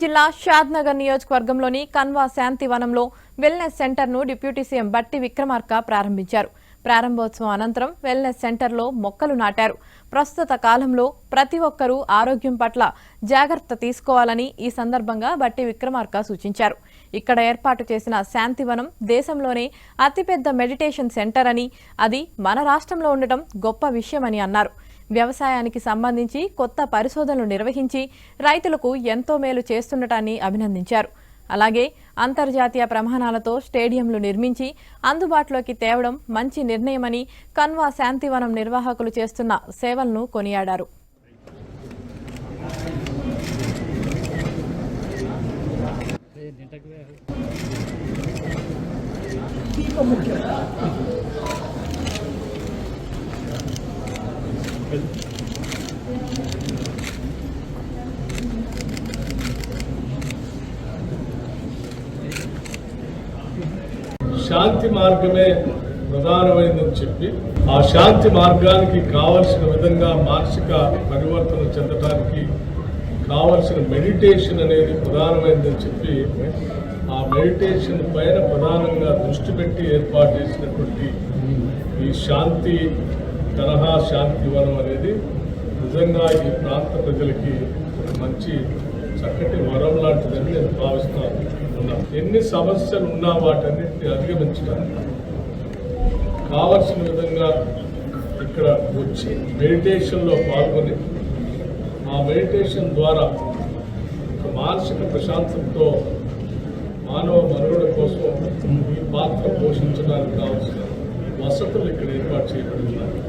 జిల్లా షాద్నగర్ నియోజకవర్గంలోని కన్వా శాంతివనంలో వెల్నెస్ సెంటర్ను డిప్యూటీ సీఎం బట్టి విక్రమార్క ప్రారంభించారు. ప్రారంభోత్సవం అనంతరం వెల్నెస్ సెంటర్లో మొక్కలు నాటారు. ప్రస్తుత కాలంలో ప్రతి ఒక్కరూ ఆరోగ్యం పట్ల జాగ్రత్త తీసుకోవాలని ఈ సందర్భంగా బట్టి విక్రమార్క సూచించారు. ఇక్కడ ఏర్పాటు చేసిన శాంతివనం దేశంలోనే అతిపెద్ద మెడిటేషన్ సెంటర్ అని, అది మన రాష్ట్రంలో ఉండటం గొప్ప విషయమని అన్నారు. వ్యవసాయానికి సంబంధించి కొత్త పరిశోధనలు నిర్వహించి రైతులకు ఎంతో మేలు చేస్తుండటాన్ని అభినందించారు. అలాగే అంతర్జాతీయ ప్రమాణాలతో స్టేడియంలు నిర్మించి అందుబాటులోకి తేవడం మంచి నిర్ణయమని కన్వా శాంతివనం నిర్వాహకులు చేస్తున్న సేవలను కొనియాడారు. శాంతి మార్గమే ప్రధానమైందని చెప్పి ఆ శాంతి మార్గానికి కావలసిన విధంగా మానసిక పరివర్తన చెందడానికి కావలసిన మెడిటేషన్ అనేది ప్రధానమైందని చెప్పి ఆ మెడిటేషన్ పైన ప్రధానంగా దృష్టి పెట్టి ఏర్పాటు చేసినటువంటి ఈ శాంతి తరహా శాంతివనం అనేది నిజంగా ఈ ప్రాంత ప్రజలకి మంచి చక్కటి వరం లాంటిదని నేను భావిస్తాను. ఎన్ని సమస్యలు ఉన్నా వాటన్నిటిని అధిగమించడానికి కావలసిన విధంగా ఇక్కడ వచ్చి మెడిటేషన్లో పాల్గొని ఆ మెడిటేషన్ ద్వారా మానసిక ప్రశాంతతతో మానవ మనుగడ కోసం ఈ పాత్ర పోషించడానికి కావాల్సిన వసతులు ఇక్కడ ఏర్పాటు చేయబడి ఉన్నాయి.